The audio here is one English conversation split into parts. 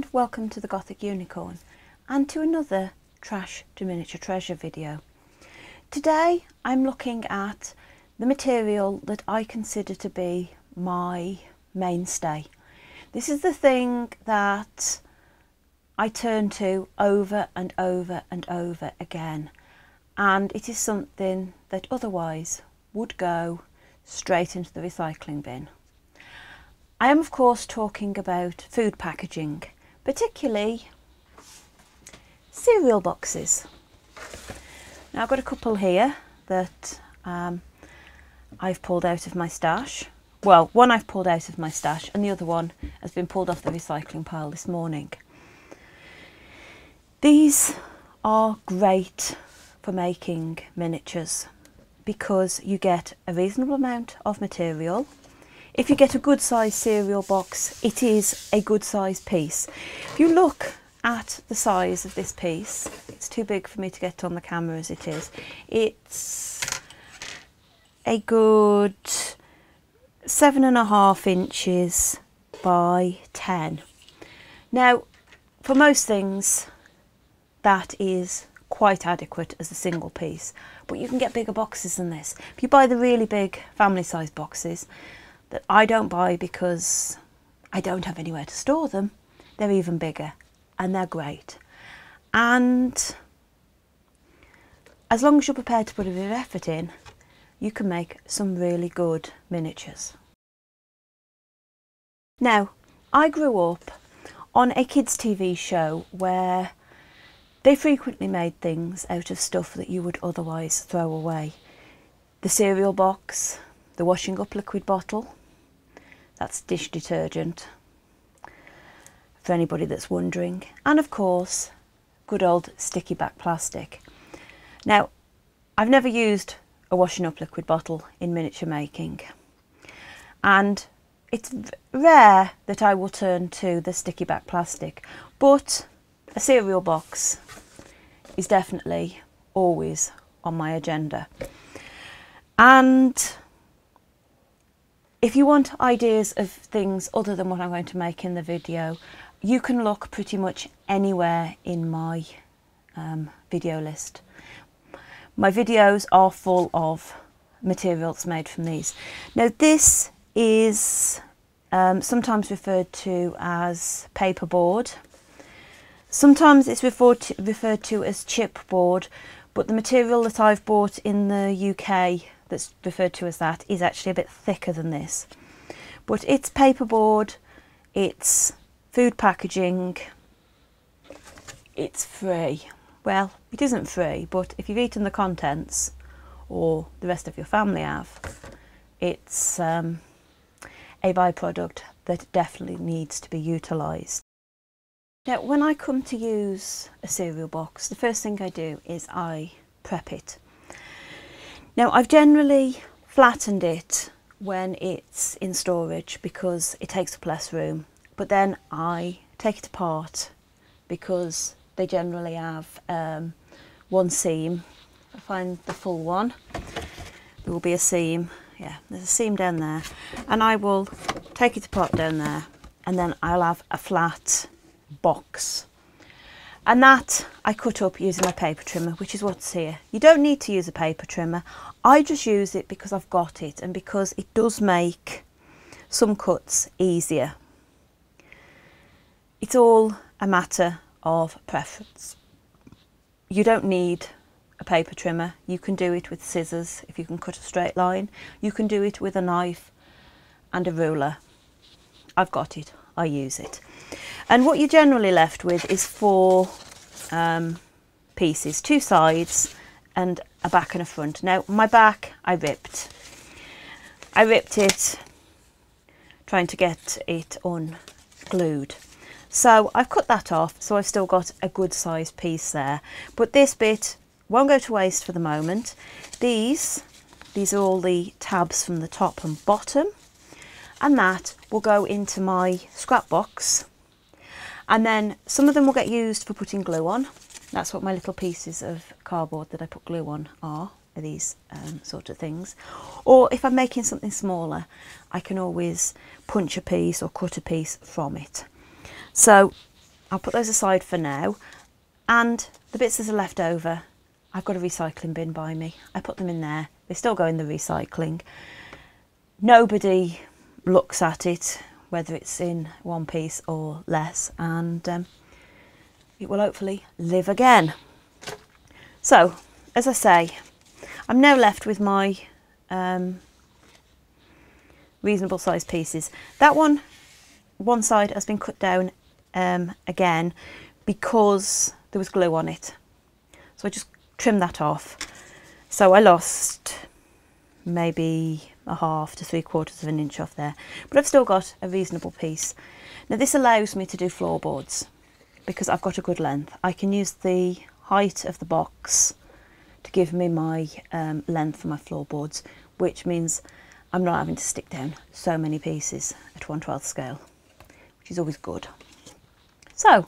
and welcome to the Gothic Unicorn and to another Trash to Miniature Treasure video. Today I'm looking at the material that I consider to be my mainstay. This is the thing that I turn to over and over and over again, and it is something that otherwise would go straight into the recycling bin. I am of course talking about food packaging, particularly cereal boxes. Now I've got a couple here that I've pulled out of my stash. Well, one I've pulled out of my stash and the other one has been pulled off the recycling pile this morning. These are great for making miniatures because you get a reasonable amount of material. If you get a good size cereal box, it is a good size piece. If you look at the size of this piece, it's too big for me to get on the camera as it is. It's a good 7.5 inches by 10. Now, for most things, that is quite adequate as a single piece, but you can get bigger boxes than this. If you buy the really big family size boxes, that I don't buy because I don't have anywhere to store them, they're even bigger and they're great. And as long as you're prepared to put a bit of effort in, you can make some really good miniatures. Now, I grew up on a kids' TV show where they frequently made things out of stuff that you would otherwise throw away. The cereal box, the washing up liquid bottle, that's dish detergent, for anybody that's wondering, and of course, good old sticky back plastic. Now, I've never used a washing up liquid bottle in miniature making, and it's rare that I will turn to the sticky back plastic, but a cereal box is definitely always on my agenda. And if you want ideas of things other than what I'm going to make in the video, you can look pretty much anywhere in my video list. My videos are full of materials made from these. Now this is sometimes referred to as paperboard. Sometimes it's referred to as chipboard, but the material that I've bought in the UK that's referred to as that is actually a bit thicker than this. But it's paperboard, it's food packaging, it's free. Well, it isn't free, but if you've eaten the contents, or the rest of your family have, it's a byproduct that definitely needs to be utilised. Now, when I come to use a cereal box, the first thing I do is I prep it. Now, I've generally flattened it when it's in storage because it takes up less room, but then I take it apart because they generally have one seam. If I find the full one, there will be a seam. Yeah, there's a seam down there, and I will take it apart down there, and then I'll have a flat box, and that I cut up using my paper trimmer, which is what's here. You don't need to use a paper trimmer. I just use it because I've got it and because it does make some cuts easier. It's all a matter of preference. You don't need a paper trimmer. You can do it with scissors if you can cut a straight line. You can do it with a knife and a ruler. I've got it, I use it. And what you're generally left with is 4 pieces, 2 sides and a back and a front. Now my back I ripped it trying to get it unglued. So I've cut that off, so I've still got a good sized piece there. But this bit won't go to waste for the moment. These are all the tabs from the top and bottom, and that will go into my scrap box. And then some of them will get used for putting glue on. That's what my little pieces of cardboard that I put glue on are these sort of things. Or if I'm making something smaller, I can always punch a piece or cut a piece from it. So I'll put those aside for now, and the bits that are left over, I've got a recycling bin by me. I put them in there. They still go in the recycling. Nobody looks at it, whether it's in one piece or less, and it will hopefully live again. So, as I say, I'm now left with my reasonable sized pieces. That one side has been cut down again because there was glue on it. So I just trimmed that off. So I lost maybe a half to 3/4 of an inch off there, but I've still got a reasonable piece. Now this allows me to do floorboards because I've got a good length. I can use the height of the box to give me my length for my floorboards, which means I'm not having to stick down so many pieces at 1/12 scale, which is always good. So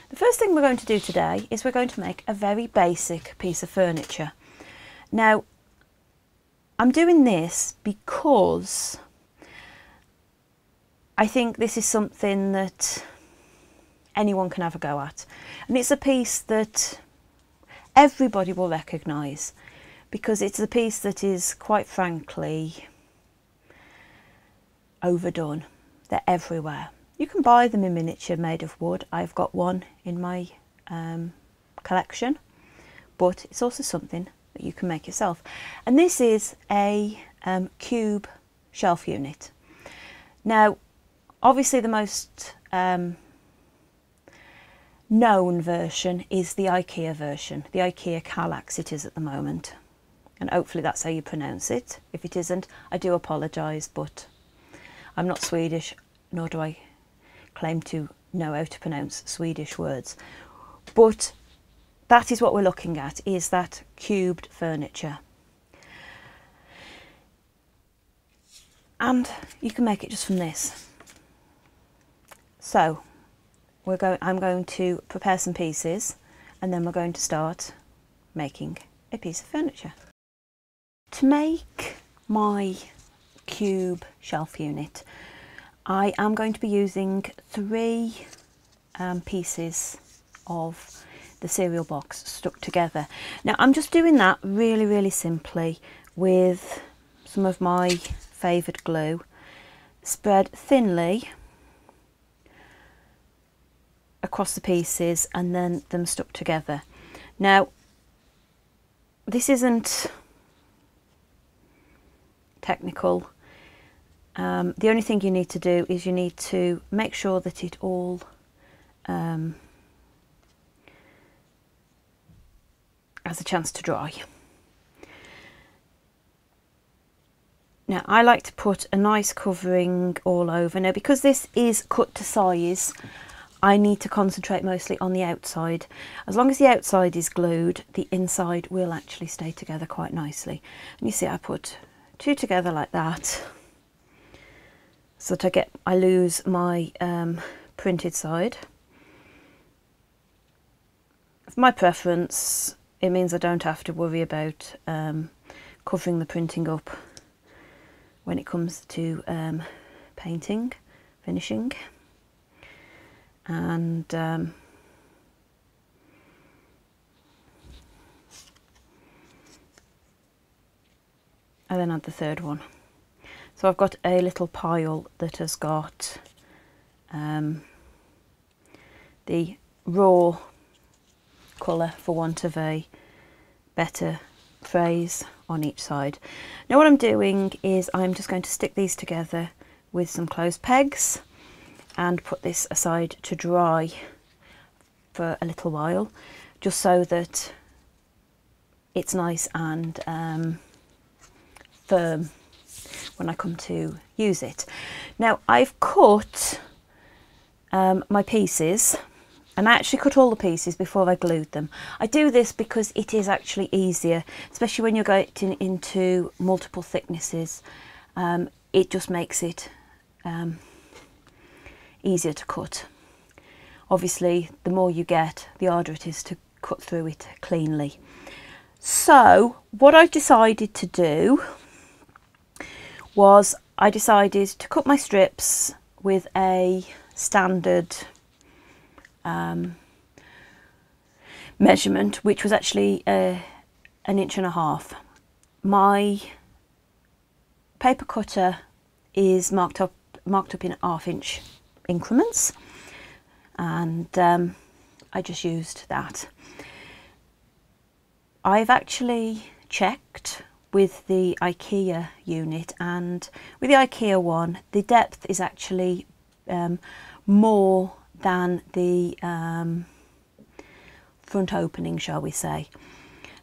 the first thing we're going to do today is we're going to make a very basic piece of furniture. Now I'm doing this because I think this is something that anyone can have a go at, and it's a piece that everybody will recognise because it's a piece that is quite frankly overdone. They're everywhere. You can buy them in miniature made of wood. I've got one in my collection, but it's also something that you can make yourself. And this is a cube shelf unit. Now obviously the most known version is the IKEA version, the IKEA Kallax it is at the moment, and hopefully that's how you pronounce it. If it isn't, I do apologise, but I'm not Swedish, nor do I claim to know how to pronounce Swedish words. But that is what we're looking at, is that cubed furniture. And you can make it just from this. So I'm going to prepare some pieces, and then we're going to start making a piece of furniture. To make my cube shelf unit, I am going to be using 3 pieces of the cereal box stuck together. Now I'm just doing that really simply with some of my favoured glue, spread thinly across the pieces and then them stuck together. Now this isn't technical. The only thing you need to do is you need to make sure that it all has a chance to dry. Now I like to put a nice covering all over. Now because this is cut to size, I need to concentrate mostly on the outside. As long as the outside is glued, the inside will actually stay together quite nicely. And you see I put 2 together like that, so that I lose my printed side. For my preference, it means I don't have to worry about covering the printing up when it comes to painting, finishing. And then add the third one. So I've got a little pile that has got the raw colour, for want of a better phrase, on each side. Now what I'm doing is I'm just going to stick these together with some clothes pegs and put this aside to dry for a little while, just so that it's nice and firm when I come to use it. Now I've cut my pieces, and I actually cut all the pieces before I glued them. I do this because it is actually easier, especially when you're going into multiple thicknesses. It just makes it easier to cut. Obviously the more you get, the harder it is to cut through it cleanly. So what I decided to do was I decided to cut my strips with a standard measurement, which was actually 1.5 inches. My paper cutter is marked up in 1/2 inch increments, and I just used that. I've actually checked with the IKEA unit, and with the IKEA one, the depth is actually more than the front opening, shall we say.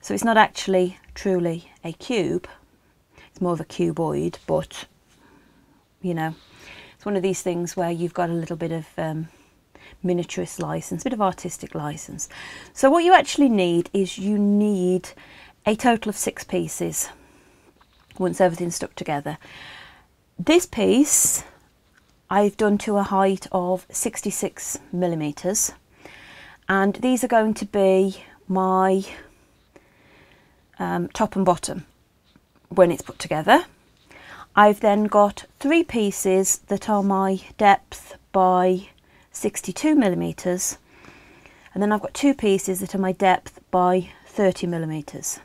So it's not actually truly a cube, it's more of a cuboid, but you know, it's one of these things where you've got a little bit of miniaturist license, a bit of artistic license. So what you actually need is you need a total of 6 pieces once everything's stuck together. This piece I've done to a height of 66 millimeters, and these are going to be my top and bottom when it's put together. I've then got 3 pieces that are my depth by 62 millimeters, and then I've got 2 pieces that are my depth by 30 millimeters.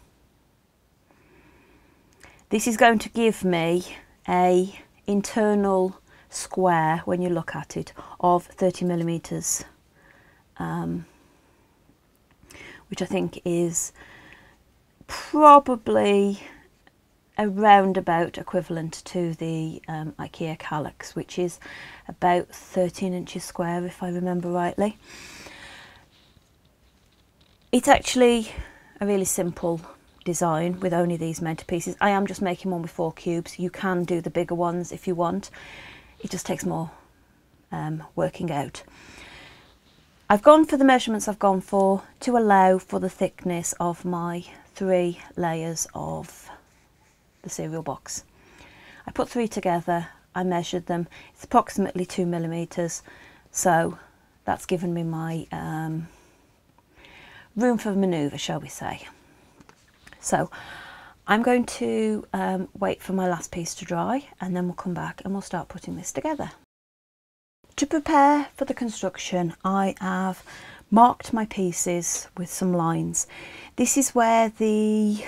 This is going to give me a internal square, when you look at it, of 30 millimeters, which I think is probably a roundabout equivalent to the IKEA Kallax, which is about 13 inches square, if I remember rightly. It's actually a really simple design with only these mounted pieces. I am just making one with 4 cubes. You can do the bigger ones if you want. It just takes more working out. I've gone for the measurements I've gone for to allow for the thickness of my 3 layers of the cereal box. I put 3 together, I measured them, it's approximately 2 millimeters, so that's given me my room for manoeuvre, shall we say. So I'm going to wait for my last piece to dry, and then we'll come back and we'll start putting this together. To prepare for the construction, I have marked my pieces with some lines. This is where the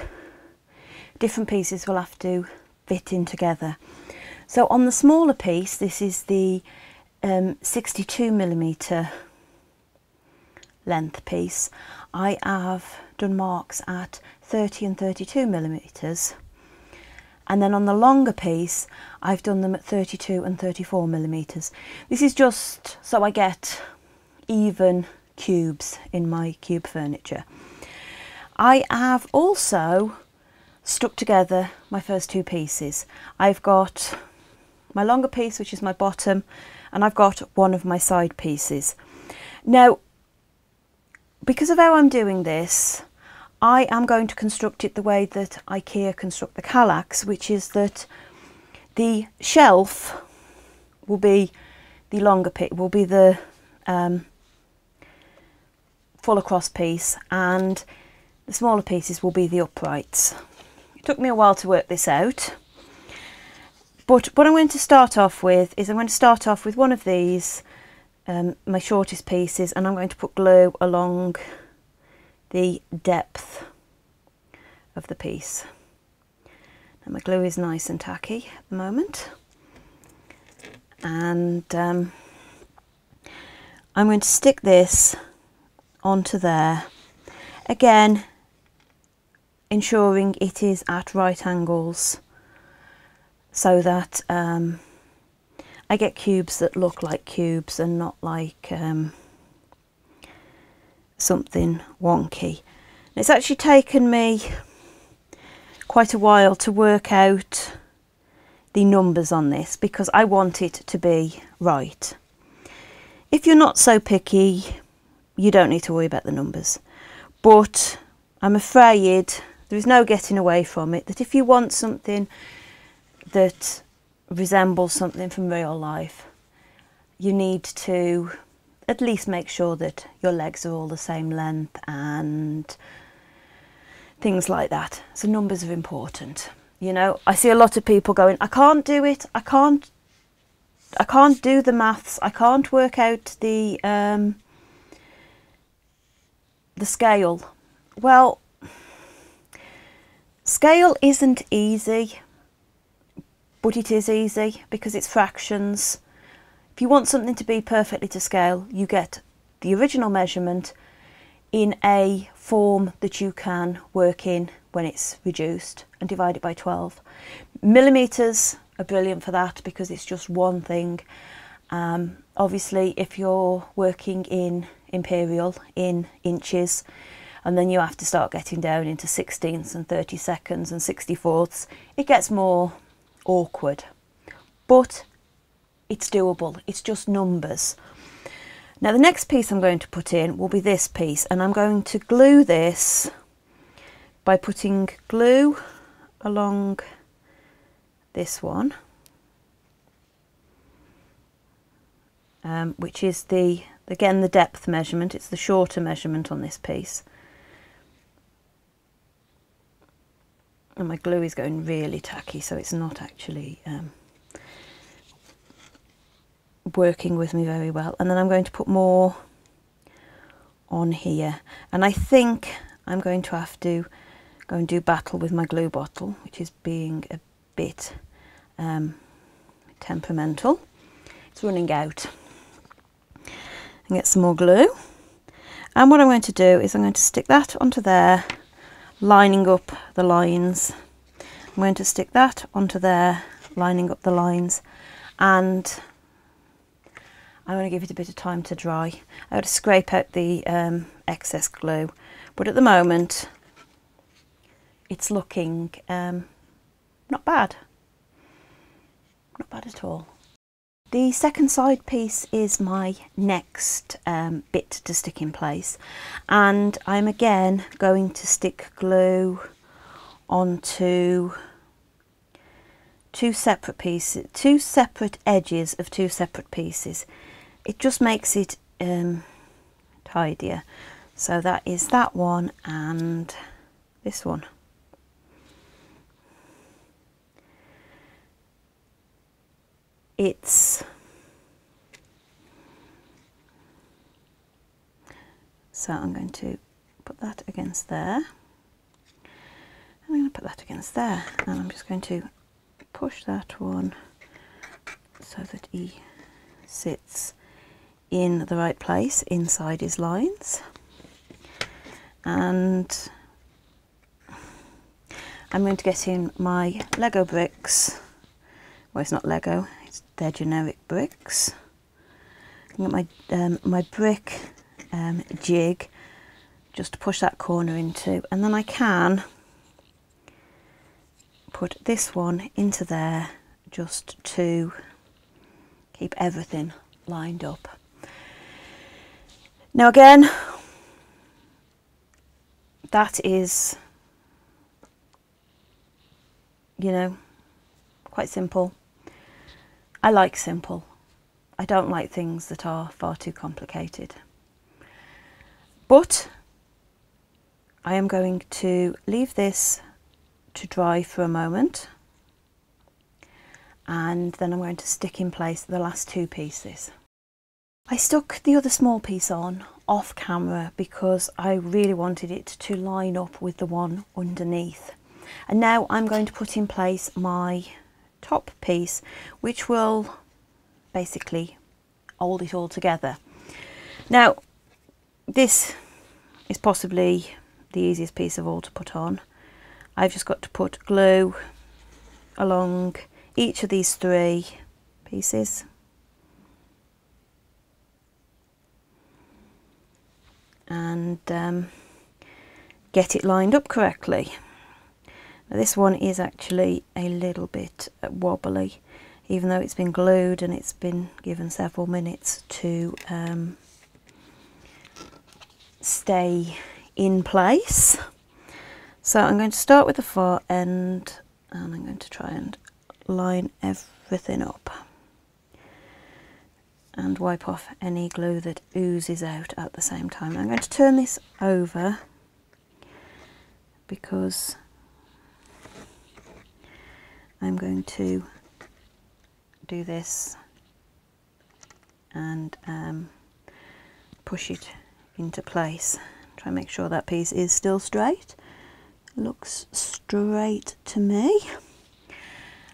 different pieces will have to fit in together. So on the smaller piece, this is the 62 millimeter length piece, I have done marks at 30 and 32 millimeters, and then on the longer piece I've done them at 32 and 34 millimeters. This is just so I get even cubes in my cube furniture. I have also stuck together my first 2 pieces. I've got my longer piece, which is my bottom, and I've got one of my side pieces. Now, because of how I'm doing this, I am going to construct it the way that IKEA construct the Kallax, which is that the shelf will be the longer piece, will be the full across piece, and the smaller pieces will be the uprights. It took me a while to work this out, but what I'm going to start off with is I'm going to start off with one of these, my shortest pieces, and I'm going to put glue along the depth of the piece. Now my glue is nice and tacky at the moment, and I'm going to stick this onto there, again ensuring it is at right angles so that I get cubes that look like cubes and not like something wonky. It's actually taken me quite a while to work out the numbers on this because I want it to be right. If you're not so picky, you don't need to worry about the numbers, but I'm afraid there is no getting away from it, that if you want something that resembles something from real life, you need to at least make sure that your legs are all the same length and things like that. So numbers are important. You know, I see a lot of people going, I can't do it, I can't do the maths, I can't work out the the scale. Well, scale isn't easy, but it is easy because it's fractions. If you want something to be perfectly to scale, you get the original measurement in a form that you can work in when it's reduced and divide it by 12. Millimetres are brilliant for that because it's just one thing. Obviously, if you're working in imperial, in inches, and then you have to start getting down into 16ths and 32nds and 64ths, it gets more awkward. But it's doable, it's just numbers. Now the next piece I'm going to put in will be this piece, and I'm going to glue this by putting glue along this one, which is again the depth measurement. It's the shorter measurement on this piece. And my glue is going really tacky, so it's not actually working with me very well. And then I'm going to put more on here, and I think I'm going to have to go and do battle with my glue bottle, which is being a bit temperamental. It's running out. And get some more glue, and what I'm going to do is I'm going to stick that onto there, lining up the lines. I'm going to stick that onto there, lining up the lines, and I'm going to give it a bit of time to dry. I got to scrape out the excess glue, but at the moment it's looking not bad. Not bad at all. The second side piece is my next bit to stick in place, and I'm again going to stick glue onto two separate pieces, two separate edges of two separate pieces. It just makes it tidier. So that is that one and this one. So I'm going to put that against there, and I'm going to put that against there, and I'm just going to push that one so that he sits in the right place inside his lines. And I'm going to get in my Lego bricks. Well, it's not Lego, they're generic bricks. I'm going to get my brick jig just to push that corner into, and then I can put this one into there just to keep everything lined up. Now again, that is, you know, quite simple. I like simple. I don't like things that are far too complicated. But I am going to leave this to dry for a moment, and then I'm going to stick in place the last two pieces. I stuck the other small piece on off camera because I really wanted it to line up with the one underneath. And now I'm going to put in place my top piece, which will basically hold it all together. Now, this is possibly the easiest piece of all to put on. I've just got to put glue along each of these three pieces. And get it lined up correctly. Now, this one is actually a little bit wobbly, even though it's been glued and it's been given several minutes to stay in place. So I'm going to start with the far end, and I'm going to try and line everything up and wipe off any glue that oozes out at the same time. I'm going to turn this over because I'm going to do this and push it into place. Try and make sure that piece is still straight. Looks straight to me.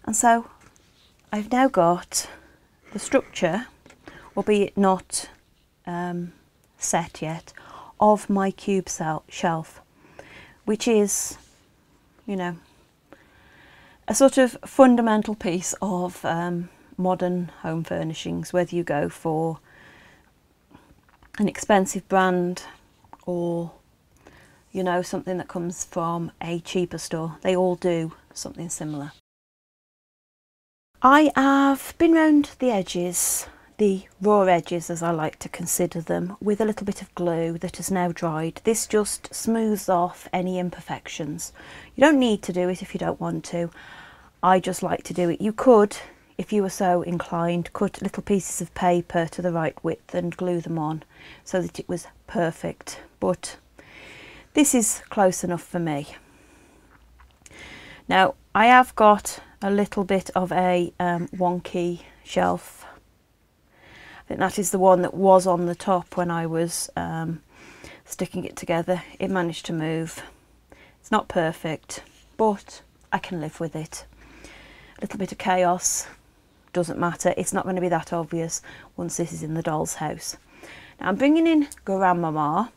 And so I've now got the structure, albeit not set yet, of my cube shelf, which is, you know, a sort of fundamental piece of modern home furnishings, whether you go for an expensive brand or, you know, something that comes from a cheaper store. They all do something similar. I have been round the edges, the raw edges as I like to consider them, with a little bit of glue that has now dried. This just smooths off any imperfections. You don't need to do it if you don't want to. I just like to do it. You could, if you were so inclined, cut little pieces of paper to the right width and glue them on so that it was perfect, but this is close enough for me. Now I have got a little bit of a wonky shelf. I think that is the one that was on the top when I was sticking it together. It managed to move. It's not perfect, but I can live with it. A little bit of chaos, doesn't matter. It's not going to be that obvious once this is in the doll's house. Now I'm bringing in Grandmama.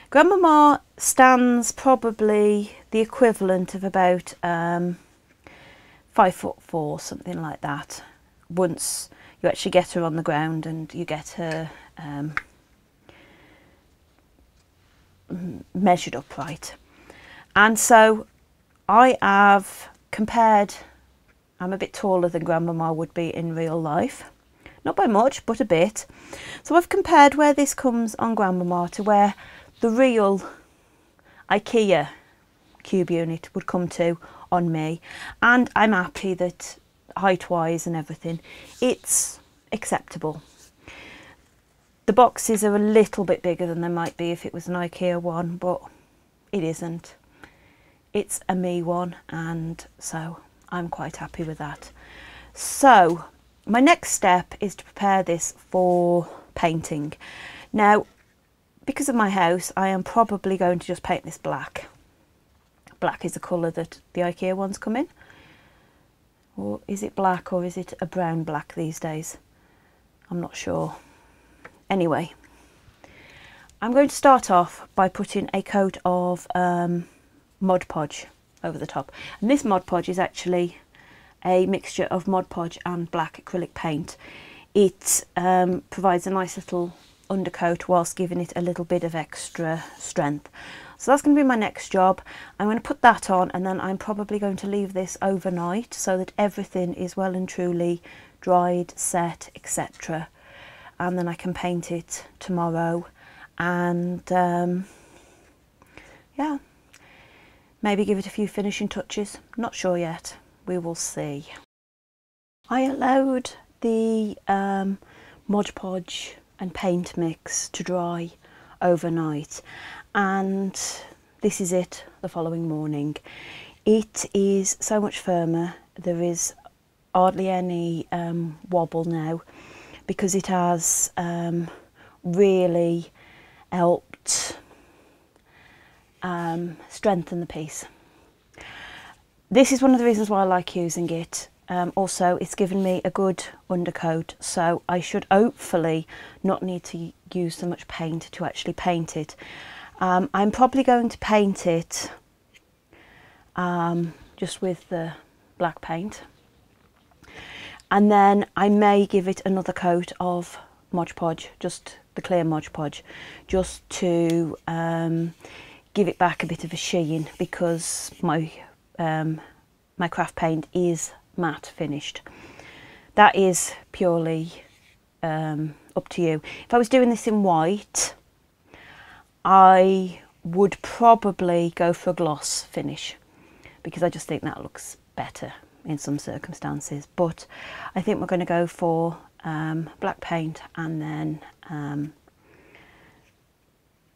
Grandmama stands probably the equivalent of about 5'4", something like that, once you actually get her on the ground and you get her measured up right. And so I have compared, I'm a bit taller than Grandmama would be in real life, not by much but a bit, so I've compared where this comes on Grandmama to where the real IKEA cube unit would come to on me, and I'm happy that height wise and everything it's acceptable. The boxes are a little bit bigger than they might be if it was an IKEA one, but it isn't. It's a me one, and so I'm quite happy with that. So my next step is to prepare this for painting. Now, because of my house, I am probably going to just paint this black. Black is the colour that the IKEA ones come in. Or is it black, or is it a brown black these days? I'm not sure. Anyway, I'm going to start off by putting a coat of Mod Podge over the top. And this Mod Podge is actually a mixture of Mod Podge and black acrylic paint. It provides a nice little undercoat whilst giving it a little bit of extra strength. So that's going to be my next job. I'm going to put that on, and then I'm probably going to leave this overnight so that everything is well and truly dried, set, etc. And then I can paint it tomorrow, and yeah, maybe give it a few finishing touches. Not sure yet, we will see. I allowed the Mod Podge and paint mix to dry overnight, and this is it the following morning. It is so much firmer. There is hardly any wobble now, because it has really helped strengthen the piece. This is one of the reasons why I like using it. Also, it's given me a good undercoat, so I should hopefully not need to use so much paint to actually paint it. I'm probably going to paint it just with the black paint, and then I may give it another coat of Mod Podge, just the clear Mod Podge, just to give it back a bit of a sheen, because my my craft paint is matte finished. That is purely up to you. If I was doing this in white, I would probably go for a gloss finish, because I just think that looks better in some circumstances. But I think we're going to go for black paint, and then an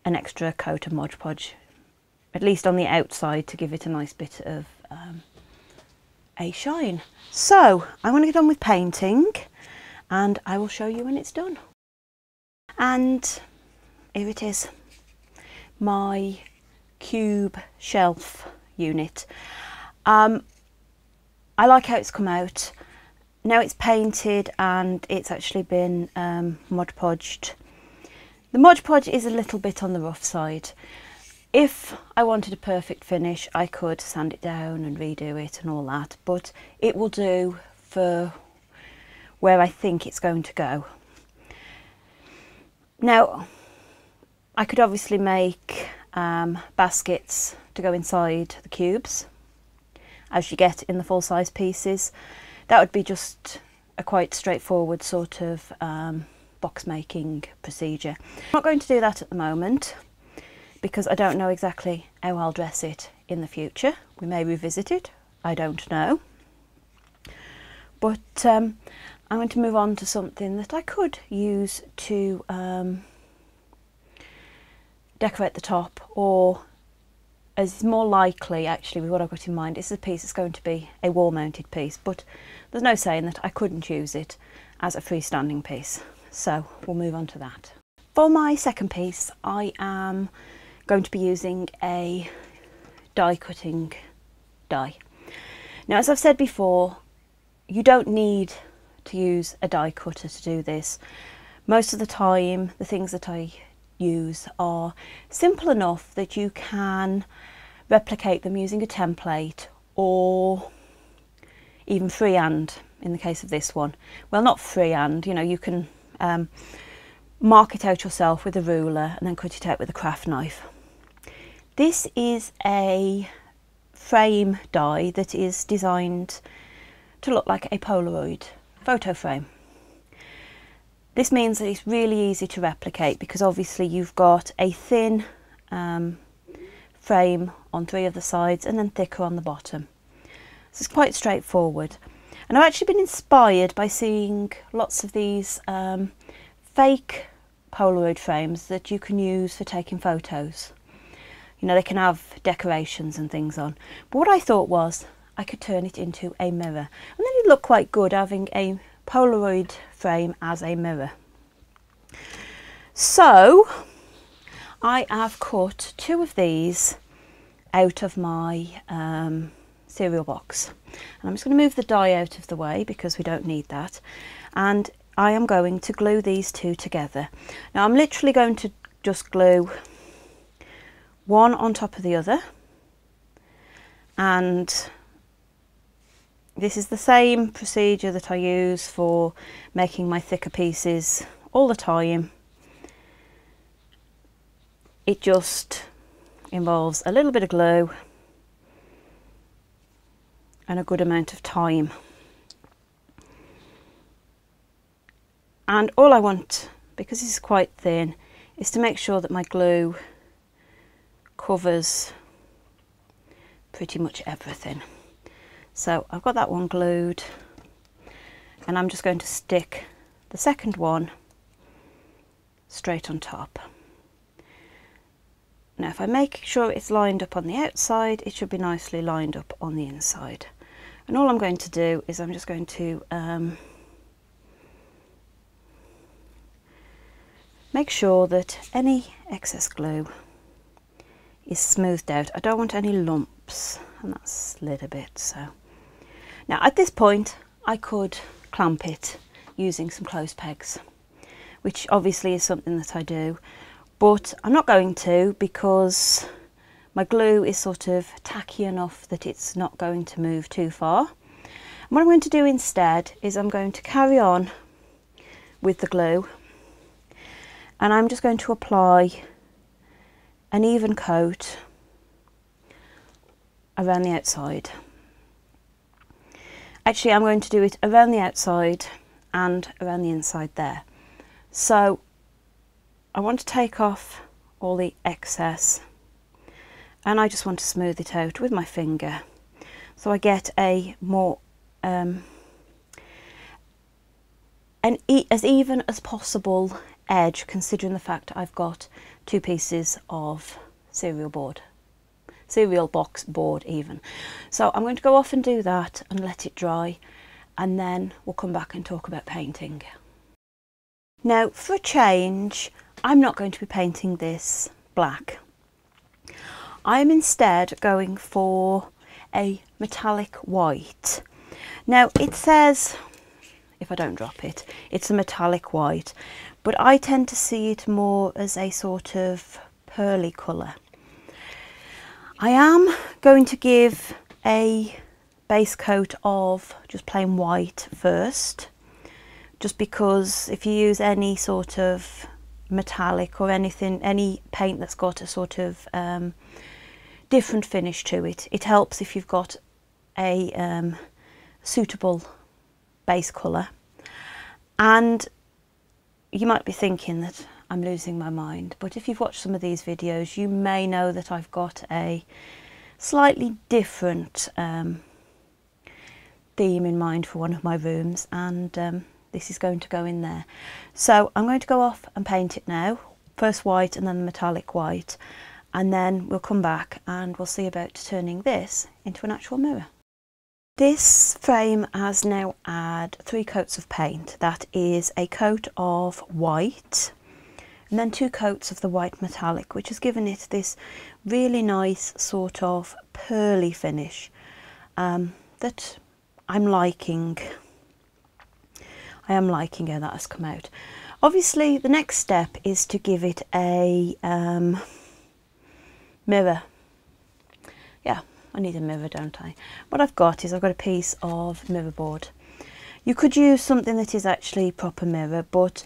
extra coat of Mod Podge, at least on the outside, to give it a nice bit of a shine. So I'm going to get on with painting, and I will show you when it's done. And here it is, my cube shelf unit. I like how it's come out. Now it's painted and it's actually been Mod Podged. The Mod Podge is a little bit on the rough side. If I wanted a perfect finish, I could sand it down and redo it and all that, but it will do for where I think it's going to go. Now, I could obviously make baskets to go inside the cubes, as you get in the full-size pieces. That would be just a quite straightforward sort of box making procedure. I'm not going to do that at the moment because I don't know exactly how I'll dress it in the future. We may revisit it, I don't know. But I'm going to move on to something that I could use to decorate the top, or as more likely actually with what I've got in mind, this is a piece that's going to be a wall mounted piece, but there's no saying that I couldn't use it as a freestanding piece. So we'll move on to that. For my second piece, I am going to be using a die cutting die. Now, as I've said before, you don't need to use a die cutter to do this. Most of the time, the things that I use are simple enough that you can replicate them using a template, or even freehand in the case of this one. Well, not freehand, you know, you can mark it out yourself with a ruler and then cut it out with a craft knife. This is a frame die that is designed to look like a Polaroid photo frame. This means that it's really easy to replicate because obviously you've got a thin frame on 3 of the sides and then thicker on the bottom. So it's quite straightforward. And I've actually been inspired by seeing lots of these fake Polaroid frames that you can use for taking photos. You know, they can have decorations and things on. But what I thought was I could turn it into a mirror. And then it'd look quite good having a Polaroid frame as a mirror. So I have cut 2 of these out of my cereal box, and I'm just going to move the die out of the way because we don't need that, and I am going to glue these 2 together. Now I'm literally going to just glue one on top of the other, and this is the same procedure that I use for making my thicker pieces all the time. It just involves a little bit of glue and a good amount of time. And all I want, because this is quite thin, is to make sure that my glue covers pretty much everything. So I've got that one glued, and I'm just going to stick the second one straight on top. Now if I make sure it's lined up on the outside, it should be nicely lined up on the inside. And all I'm going to do is I'm just going to make sure that any excess glue is smoothed out. I don't want any lumps, and that slid a bit. So now at this point I could clamp it using some clothes pegs, which obviously is something that I do, but I'm not going to because my glue is sort of tacky enough that it's not going to move too far. And what I'm going to do instead is I'm going to carry on with the glue, and I'm just going to apply an even coat around the outside. Actually, I'm going to do it around the outside and around the inside there. So I want to take off all the excess, and I just want to smooth it out with my finger so I get a more as even as possible edge, considering the fact I've got 2 pieces of cereal box board even. So I'm going to go off and do that and let it dry, and then we'll come back and talk about painting. Now for a change, I'm not going to be painting this black. I'm instead going for a metallic white. Now it says, if I don't drop it, it's a metallic white, but I tend to see it more as a sort of pearly colour. I am going to give a base coat of just plain white first, just because if you use any sort of metallic or anything, any paint that's got a sort of different finish to it, it helps if you've got a suitable base colour. And you might be thinking that I'm losing my mind, but if you've watched some of these videos, you may know that I've got a slightly different theme in mind for one of my rooms, and this is going to go in there. So I'm going to go off and paint it now, first white and then the metallic white, and then we'll come back and we'll see about turning this into an actual mirror. This frame has now had 3 coats of paint. That is a coat of white and then 2 coats of the white metallic, which has given it this really nice sort of pearly finish that I'm liking. I am liking how that has come out. Obviously the next step is to give it a mirror. Yeah, I need a mirror, don't I? What I've got is I've got a piece of mirror board. You could use something that is actually proper mirror, but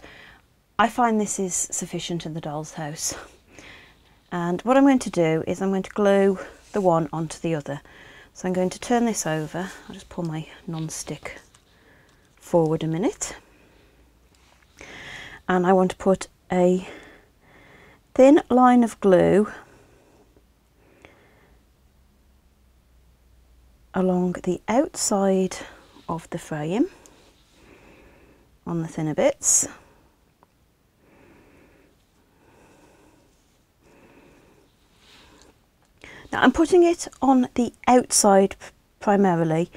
I find this is sufficient in the doll's house. And what I'm going to do is I'm going to glue the one onto the other. So I'm going to turn this over. I'll just pull my non-stick forward a minute. And I want to put a thin line of glue along the outside of the frame on the thinner bits. Now I'm putting it on the outside primarily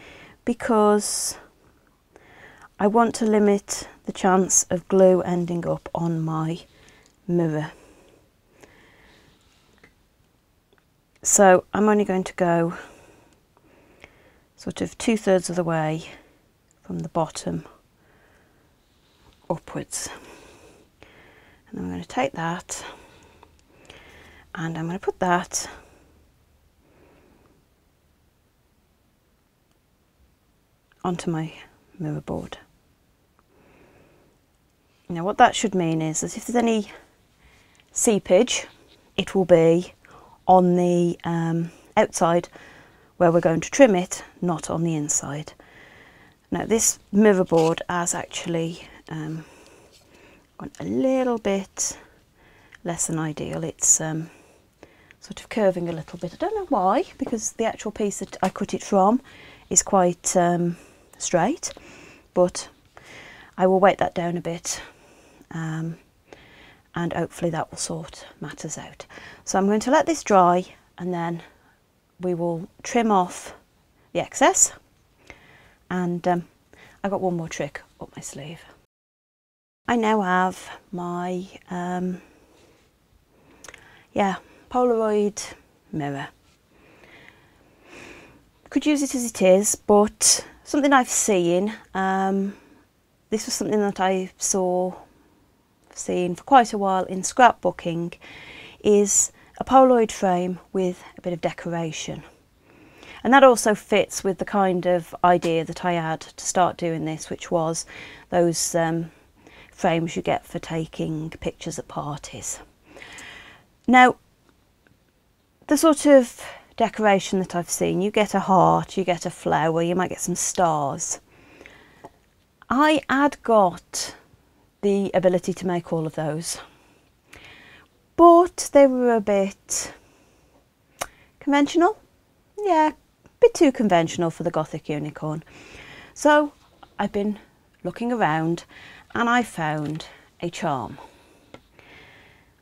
because I want to limit the chance of glue ending up on my mirror. So I'm only going to go sort of 2/3 of the way from the bottom upwards. And I'm going to take that and I'm going to put that onto my mirror board. Now what that should mean is that if there's any seepage, it will be on the outside where we're going to trim it, not on the inside. Now this mirror board has actually gone a little bit less than ideal. It's sort of curving a little bit. I don't know why, because the actual piece that I cut it from is quite straight, but I will weight that down a bit and hopefully that will sort matters out. So I'm going to let this dry and then we will trim off the excess, and I've got one more trick up my sleeve. I now have my Polaroid mirror. Could use it as it is, but something I've seen, this was something that I seen for quite a while in scrapbooking, is a Polaroid frame with a bit of decoration. And that also fits with the kind of idea that I had to start doing this, which was those frames you get for taking pictures at parties. Now, the sort of decoration that I've seen, you get a heart, you get a flower, you might get some stars. I had got the ability to make all of those, but they were a bit conventional. Yeah, a bit too conventional for the Gothic unicorn. So I've been looking around and I found a charm.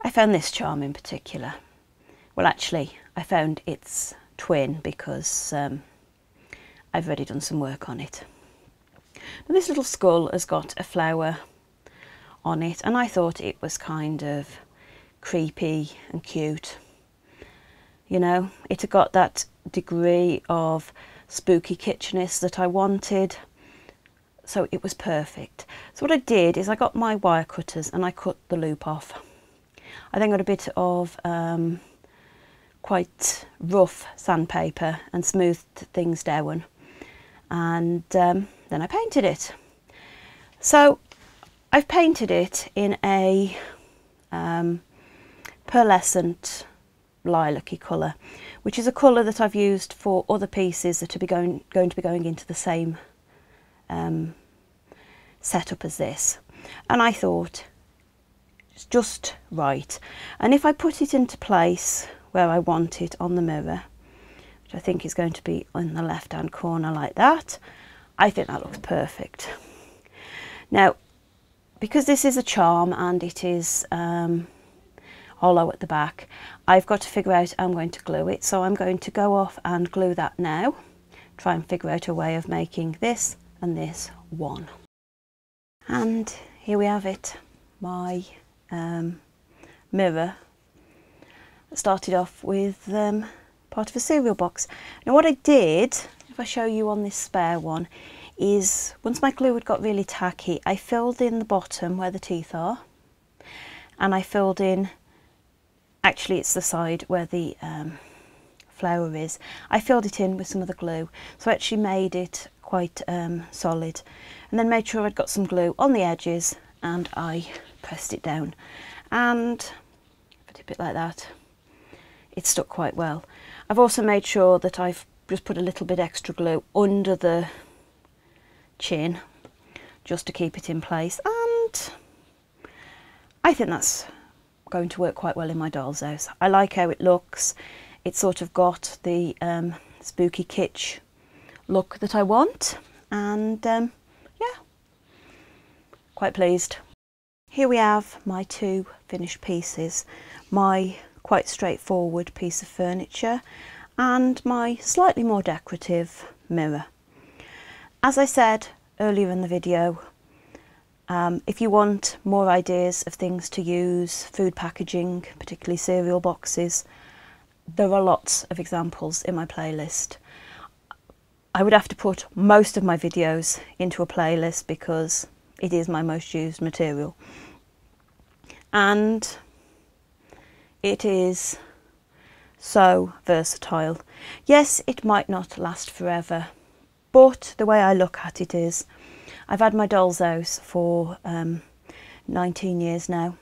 I found this charm in particular. Well, actually, I found its twin because I've already done some work on it. Now, this little skull has got a flower on it, and I thought it was kind of creepy and cute. You know, it had got that degree of spooky kitschiness that I wanted, so it was perfect. So what I did is I got my wire cutters and I cut the loop off. I then got a bit of quite rough sandpaper and smoothed things down, and then I painted it. So I've painted it in a pearlescent lilac-y colour, which is a colour that I've used for other pieces that are going to be going into the same setup as this, and I thought it's just right. And if I put it into place where I want it on the mirror, which I think is going to be in the left hand corner like that, I think that looks perfect. Now, because this is a charm and it is hollow at the back, I've got to figure out how I'm going to glue it, so I'm going to go off and glue that now, try and figure out a way of making this and this one. And here we have it, my mirror. I started off with part of a cereal box. Now what I did, if I show you on this spare one, is once my glue had got really tacky, I filled in the bottom where the teeth are, and I filled in, actually it's the side where the flower is, I filled it in with some of the glue, so I actually made it quite solid, and then made sure I'd got some glue on the edges, and I pressed it down, and if I dip it like that, it stuck quite well. I've also made sure that I've just put a little bit extra glue under the chin just to keep it in place, and I think that's going to work quite well in my doll's house. I like how it looks. It's sort of got the spooky kitsch look that I want, and yeah, quite pleased. Here we have my two finished pieces, my quite straightforward piece of furniture and my slightly more decorative mirror. As I said earlier in the video, if you want more ideas of things to use, food packaging, particularly cereal boxes, there are lots of examples in my playlist. I would have to put most of my videos into a playlist because it is my most used material. And it is so versatile. Yes, it might not last forever, but the way I look at it is, I've had my doll's house for 19 years now.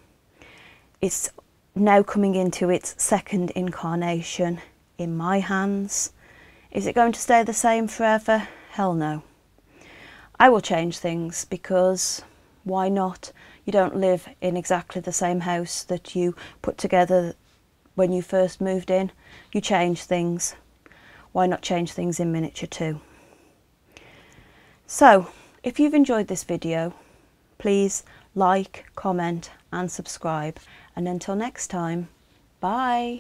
It's now coming into its second incarnation in my hands. Is it going to stay the same forever? Hell no. I will change things, because why not? You don't live in exactly the same house that you put together when you first moved in. You change things. Why not change things in miniature too? So, if you've enjoyed this video, please like, comment and subscribe. And until next time, bye!